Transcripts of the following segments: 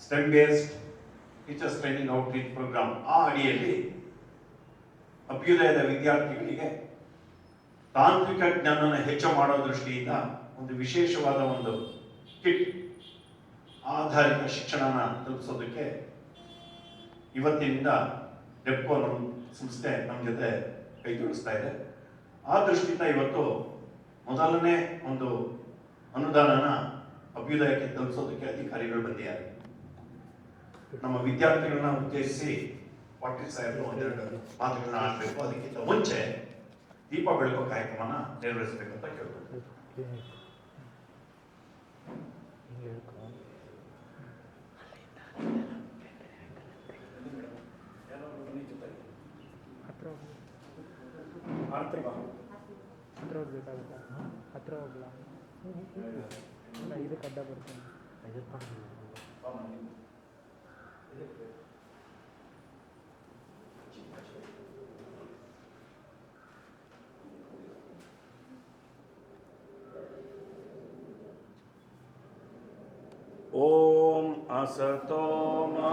STEM based teachers training outreach programme ಆ ಅಡಿಯಲ್ಲಿ ಅಭ್ಯುದಯದ ವಿದ್ಯಾರ್ಥಿಗಳಿಗೆ ತಾಂತ್ರಿಕ ಜ್ಞಾನನ ಹೆಚ್ಚು ಮಾಡೋ ದೃಷ್ಟಿಯಿಂದ ಒಂದು ವಿಶೇಷವಾದ ಒಂದು ಕಿಟ್ ಆಧಾರಿತ ಶಿಕ್ಷಣನ ತಲುಪಿಸೋದಕ್ಕೆ ಇವತ್ತಿನಿಂದ ರೆಪ್ಕೋ ನಮ್ಮ ಸಂಸ್ಥೆ ನಮ್ಮ ಜೊತೆ ಕೈ ಜೋಡಿಸ್ತಾ ಇದೆ. ಆ ದೃಷ್ಟಿಯಿಂದ ಇವತ್ತು ಮೊದಲನೇ ಒಂದು ಅನುದಾನನ ಅಭ್ಯುದಯಕ್ಕೆ ತಲುಪಿಸೋದಕ್ಕೆ ಅಧಿಕಾರಿಗಳು ಬಂದಿದ್ದಾರೆ. ನಮ್ಮ ವಿದ್ಯಾರ್ಥಿಗಳನ್ನ ಉದ್ದೇಶಿಸಿ ಪಾಟೀಲ್ ಸಾಹೇಬರು ಒಂದೆರಡು ಮಾತುಗಳನ್ನ ಆಡಬೇಕು. ಅದಕ್ಕಿಂತ ಮುಂಚೆ ದೀಪ ಬೆಳಕೋ ಕಾರ್ಯಕ್ರಮನ ನೆರವೇರಿಸಬೇಕಂತ ಕೇಳ್ಬೋದು. ಹತ್ರ ಹೋಗ್ಲ ಇದಕ್ಕೆ ಅಡ್ಡ ಬರ್ತೀನಿ. ಓಂ ಅಸತೋ ಮಾ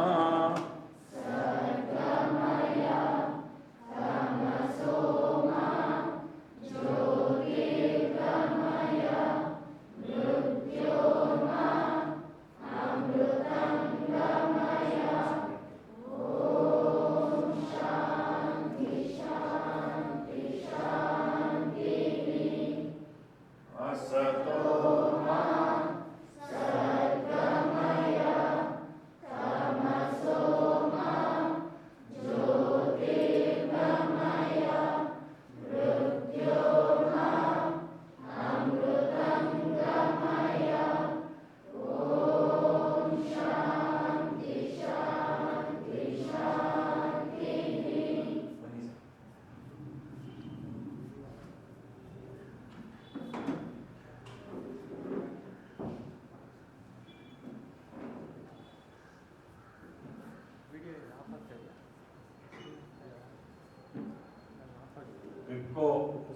REPCO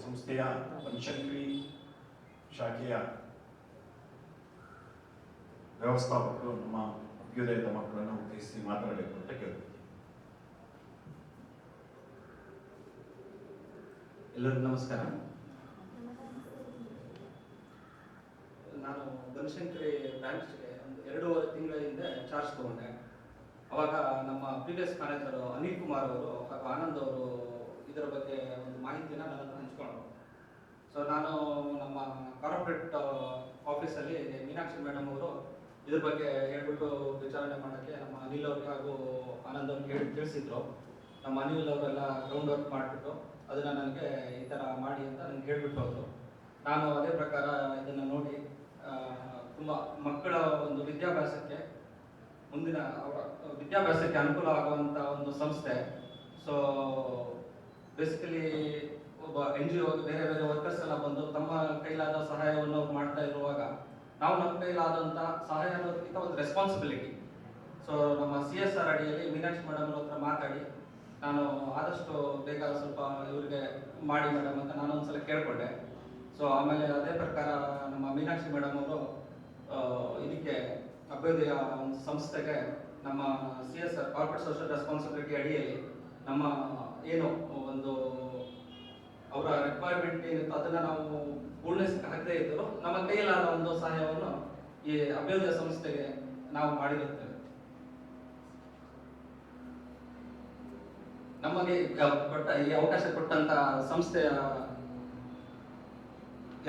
ಸಂಸ್ಥೆಯ ಬನಶಂಕರಿ ಶಾಖೆಯ ವ್ಯವಸ್ಥಾಪಕರು ನಮ್ಮ ಅಭ್ಯುದಯದ ಮಕ್ಕಳನ್ನು ಉದ್ದೇಶಿಸಿ ಮಾತನಾಡಬೇಕು ಅಂತ ಕೇಳ್ತೀವಿ. ಎಲ್ಲರಿಗೂ ನಮಸ್ಕಾರ. ನಾನು ಬನಶಂಕರಿ ಬ್ರಾಂಚ್ಗೆ ಒಂದು 2.5 ತಿಂಗಳ ಹಿಂದೆ ಚಾರ್ಜ್ ತಗೊಂಡೆ. ಅವಾಗ ನಮ್ಮ ಪ್ರೀವಿಯಸ್ ಮ್ಯಾನೇಜರ್ ಅನಿಲ್ ಕುಮಾರ್ ಅವರು ಹಾಗೂ ಆನಂದ್ ಅವರು ಇದರ ಬಗ್ಗೆ ಒಂದು ಮಾಹಿತಿನ ನನ್ನ ಹತ್ರ ಹಂಚ್ಕೊಂಡ್ರು. ಸೊ ನಾನು ನಮ್ಮ ಕಾರ್ಪೊರೇಟ್ ಆಫೀಸಲ್ಲಿ ಮೀನಾಕ್ಷಿ ಮೇಡಮ್ ಅವರು ಇದ್ರ ಬಗ್ಗೆ ಹೇಳ್ಬಿಟ್ಟು ವಿಚಾರಣೆ ಮಾಡೋಕ್ಕೆ ನಮ್ಮ ಅನಿಲ್ ಅವ್ರಿಗೆ ಹಾಗೂ ಆನಂದ್ ಅವ್ರಿಗೆ ಹೇಳಿ ತಿಳಿಸಿದ್ರು. ನಮ್ಮ ಅನಿಲ್ ಅವರೆಲ್ಲ ಗ್ರೌಂಡ್ ವರ್ಕ್ ಮಾಡಿಬಿಟ್ಟು ಅದನ್ನು ನನಗೆ ಈ ಥರ ಮಾಡಿ ಅಂತ ನನಗೆ ಹೇಳಿಬಿಟ್ಟು ಹೋದರು. ನಾನು ಅದೇ ಪ್ರಕಾರ ಇದನ್ನು ನೋಡಿ ತುಂಬ ಮಕ್ಕಳ ಒಂದು ವಿದ್ಯಾಭ್ಯಾಸಕ್ಕೆ ಮುಂದಿನ ಅವರ ವಿದ್ಯಾಭ್ಯಾಸಕ್ಕೆ ಅನುಕೂಲ ಆಗುವಂಥ ಒಂದು ಸಂಸ್ಥೆ. ಸೊ ಬೇಸಿಕಲಿ ಒಬ್ಬ NGO ಬೇರೆ ಬೇರೆ ವರ್ಕರ್ಸ್ ಎಲ್ಲ ಬಂದು ತಮ್ಮ ಕೈಲಾದ ಸಹಾಯವನ್ನು ಅವ್ರು ಮಾಡ್ತಾ ಇರುವಾಗ ನಾವು ನಮ್ಮ ಕೈಲಾದಂಥ ಸಹಾಯ ಅನ್ನೋದಕ್ಕಿಂತ ಒಂದು ರೆಸ್ಪಾನ್ಸಿಬಿಲಿಟಿ. ಸೊ ನಮ್ಮ CSR ಅಡಿಯಲ್ಲಿ ಮೀನಾಕ್ಷಿ ಮೇಡಮ್ ಹತ್ರ ಮಾತಾಡಿ ನಾನು ಆದಷ್ಟು ಬೇಗ ಸ್ವಲ್ಪ ಇವರಿಗೆ ಮಾಡಿ ಮೇಡಮ್ ಅಂತ ನಾನು ಒಂದ್ಸಲ ಕೇಳ್ಕೊಂಡೆ. ಸೊ ಆಮೇಲೆ ಅದೇ ಪ್ರಕಾರ ನಮ್ಮ ಮೀನಾಕ್ಷಿ ಮೇಡಮ್ ಅವರು ಇದಕ್ಕೆ ಅಭ್ಯುದಯ ಒಂದು ಸಂಸ್ಥೆಗೆ ನಮ್ಮ CSR ಕಾರ್ಪೊರೇಟ್ ಸೋಷಿಯಲ್ ರೆಸ್ಪಾನ್ಸಿಬಿಲಿಟಿ ಅಡಿಯಲ್ಲಿ ನಮ್ಮ ಏನು ಒಂದು ಅವರ ರಿಕ್ವೈರ್ಮೆಂಟ್ ಏನಿತ್ತು ಅದನ್ನು ನಾವು ಪೂರ್ಣಕ್ಕೆ ಆಗದೇ ಇದ್ದರೂ ನಮ್ಮ ಕೈಯಲ್ಲಾದ ಒಂದು ಸಹಾಯವನ್ನು ಈ ಅಭ್ಯುದಯ ಸಂಸ್ಥೆಗೆ ನಾವು ಮಾಡಿರುತ್ತೇವೆ. ನಮಗೆ ಈ ಅವಕಾಶ ಕೊಟ್ಟಂತ ಸಂಸ್ಥೆಯ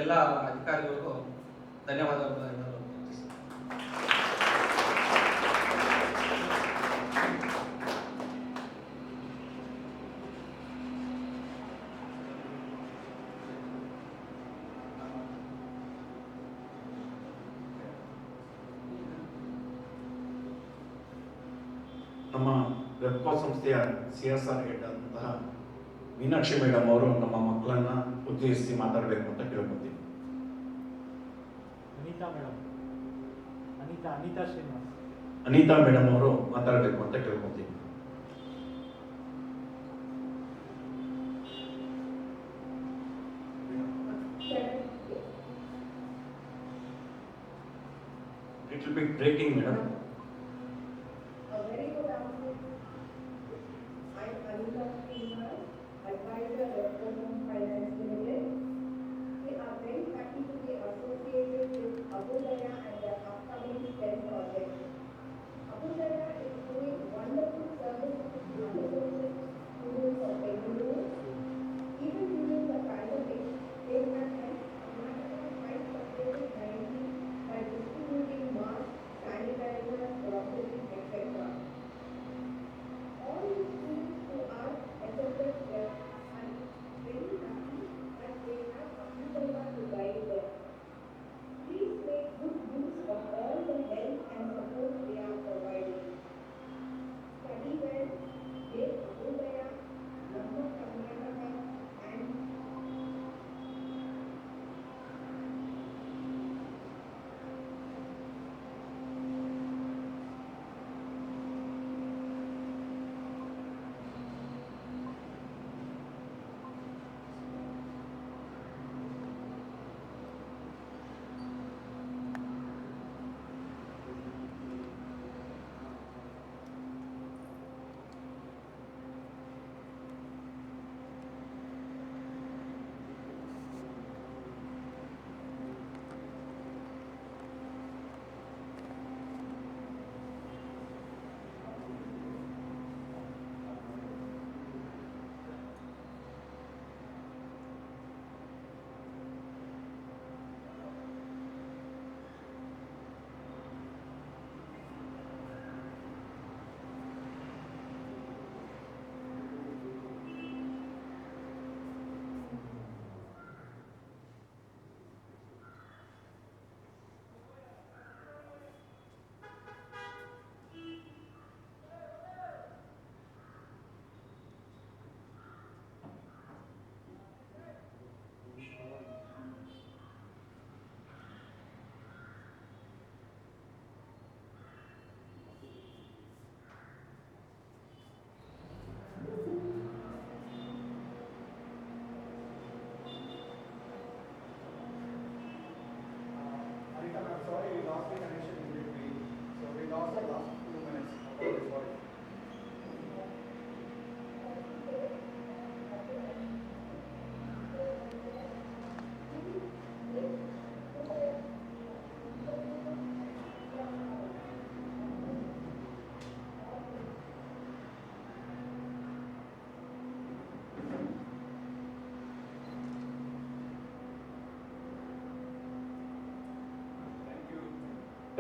ಎಲ್ಲ ಅಧಿಕಾರಿಗಳಿಗೂ ಧನ್ಯವಾದಗಳು. ನಮ್ಮ REPCO ಸಂಸ್ಥೆಯ CSR ಹೆಡ್ ಆದಂತಹ ಮೀನಾಕ್ಷಿ ಮೇಡಮ್ ಅವರು ನಮ್ಮ ಮಕ್ಕಳನ್ನ ಉದ್ದೇಶಿಸಿ ಮಾತಾಡಬೇಕು ಅಂತ ಕೇಳ್ಕೊತೀವಿ. ಅನಿತಾ ಮೇಡಮ್ ಅವರು ಮಾತಾಡಬೇಕು ಅಂತ ಕೇಳ್ಕೊತೀವಿ. Little bit breaking, madam.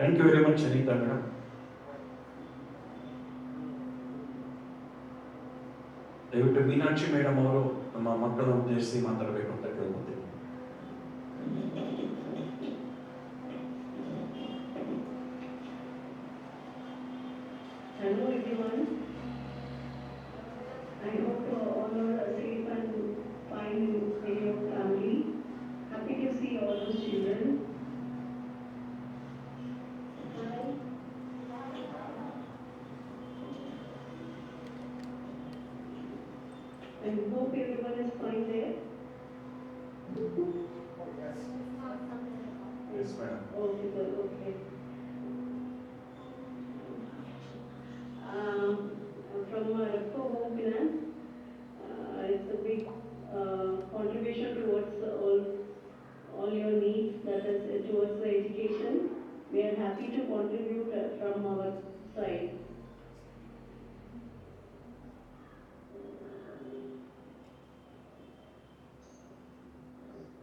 Thank you very much Anita madam. ದಯವಿಟ್ಟು ಮೀನಾಕ್ಷಿ ಮೇಡಮ್ ಅವರು ನಮ್ಮ ಮಕ್ಕಳನ್ನು ಉದ್ದೇಶಿಸಿ ಮಾತಾಡಬೇಕು ಅಂತ ಕೇಳ್ಕೊತೀನಿ. Hello everyone. I hope all are safe and fine in your family. Happy to see all those children. Hi. I hope everyone is fine there. Yes, madam. Okay, good, okay. From REPCO Home Finance, it's a big contribution towards all your needs, that is towards the education. We are happy to contribute from our side.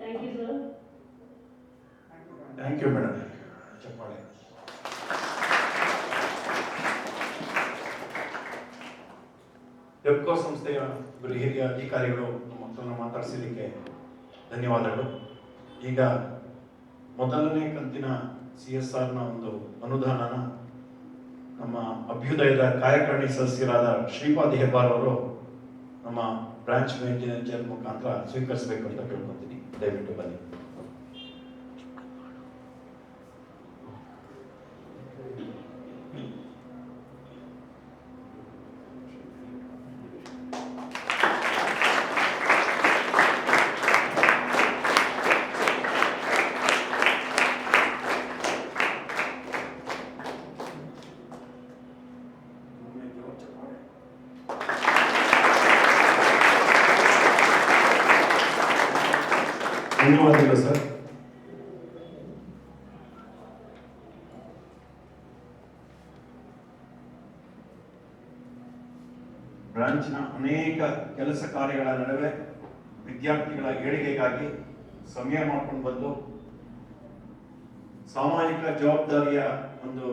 Thank you, sir. Thank you madam. ಚಪ್ಪಾಳೆ. ರೆಪ್ಕೋ ಸಂಸ್ಥೆಯ ಇಬ್ಬರು ಹಿರಿಯ ಅಧಿಕಾರಿಗಳು ನಮ್ಮ ಮಕ್ಕಳನ್ನು ಮಾತಾಡಿಸಲಿಕ್ಕೆ ಧನ್ಯವಾದಗಳು. ಈಗ ಮೊದಲನೇ ಕಂತಿನ CSRನ ಒಂದು ಅನುದಾನನ ನಮ್ಮ ಅಭ್ಯುದಯದ ಕಾರ್ಯಕಾರಿಣಿ ಸದಸ್ಯರಾದ ಶ್ರೀಪಾದ್ ಹೆಬ್ಬಾರ್ ಅವರು ನಮ್ಮ ಬ್ರಾಂಚ್ ಮ್ಯಾನೇಜರ್ ಮುಖಾಂತರ ಸ್ವೀಕರಿಸಬೇಕು ಅಂತ ಕೇಳ್ಕೊತೀನಿ. ದಯವಿಟ್ಟು ಬನ್ನಿ. ಧನ್ಯವಾದಗಳು ಸರ್. ಬ್ರಾಂಚ್ನ ಅನೇಕ ಕೆಲಸ ಕಾರ್ಯಗಳ ನಡುವೆ ವಿದ್ಯಾರ್ಥಿಗಳ ಏಳಿಗೆಗಾಗಿ ಸಮಯ ಮಾಡ್ಕೊಂಡು ಬಂದು ಸಾಮಾಜಿಕ ಜವಾಬ್ದಾರಿಯ ಒಂದು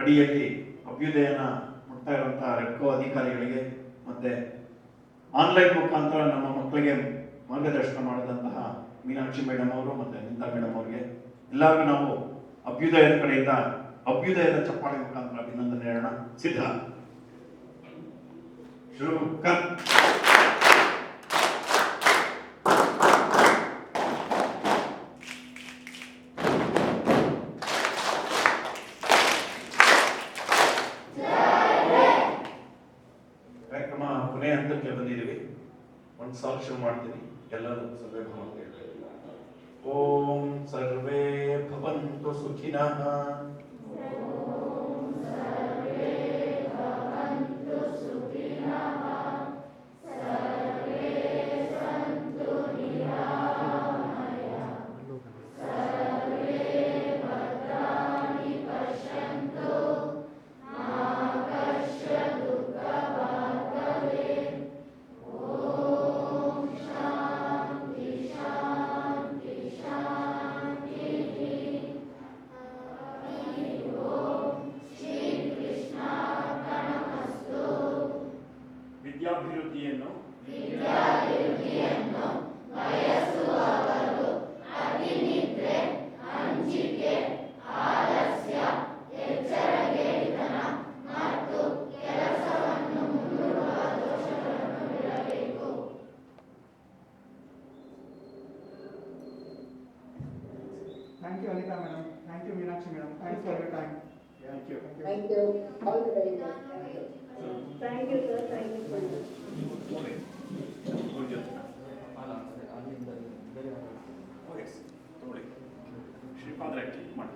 ಅಡಿಯಲ್ಲಿ ಅಭ್ಯುದಯನ ಮುಟ್ತಾ ಇರುವಂತಹ ರೆಪ್ಕೋ ಅಧಿಕಾರಿಗಳಿಗೆ ಮತ್ತೆ ಆನ್ಲೈನ್ ಮುಖಾಂತರ ನಮ್ಮ ಮಕ್ಕಳಿಗೆ ಮಾರ್ಗದರ್ಶನ ಮಾಡಿದಂತಹ ಮೀನಾಕ್ಷಿ ಮೇಡಮ್ ಅವರು ಮತ್ತೆ ಅನಿತಾ ಮೇಡಮ್ ಅವರಿಗೆ ಎಲ್ಲರಿಗೂ ನಾವು ಅಭ್ಯುದಯದ ಕಡೆಯಿಂದ ಅಭ್ಯುದಯದ ಚಪ್ಪಾಳೆ ಮುಖಾಂತರ ಅಭಿನಂದನೆ ಹೇಳೋಣ. ಸಿದ್ಧ ಶುರು ಕರ್. ಕಾರ್ಯಕ್ರಮ ಕೊನೆಯ ಹಂತಕ್ಕೆ ಬಂದಿದ್ದೀವಿ. ಒಂದು ಸಾಲು ಶುರು ಮಾಡ್ತೀನಿ. ಎಲ್ಲರೂ ಸರ್ವೇ ಭವಂತು ಹೇಳ್ಬೇಕು. ಓಂ ಸರ್ವೇ ಭವಂತು ಸುಖಿನಃ. ವಿದ್ಯಾಭಿವೃದ್ಧಿಯನ್ನು ಬಯಸುವವರು ಅತಿನಿದ್ರೆ, ಹಂಚಿಕೆ, ಆಲಸ್ಯ, ಎಚ್ಚರಗೇಡಿತನ ಮತ್ತು ಕೆಲಸವನ್ನು ಮುಂದೂಡುವ ದೋಷಗಳನ್ನು ಬಿಡಬೇಕು. Thank you, Anita madam. Thank you, Meenakshi madam. Thanks for your time. Thank you. Thank you. All the very best. Thank you, sir. Thank you so much. Shripad click ಮಾಡಿ.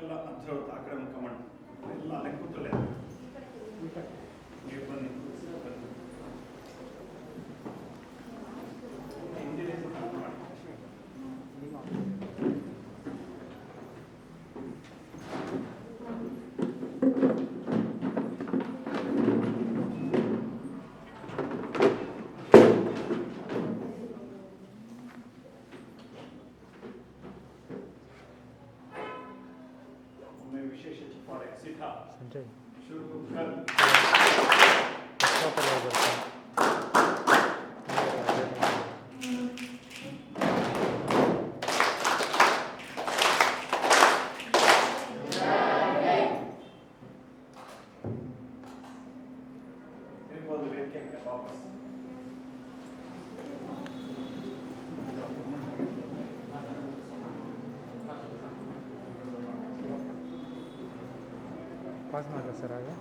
ಎಲ್ಲ ಅದ್ರವತ್ತು ಆ ಕಡೆ ಮುಖ ಮಾಡಿ ಎಲ್ಲ ಅಲ್ಲೇ ಕೂತಲ್ಲೇ ನೀವು ಬನ್ನಿ ಹಿಂದಿನ ಮಾಡಿ विशेष चित्पाड़े सीखा शुरू कर वापस ಪಾಸ್ ಮಾಡಿದೆ ಸರ್ ಹಾಗೆ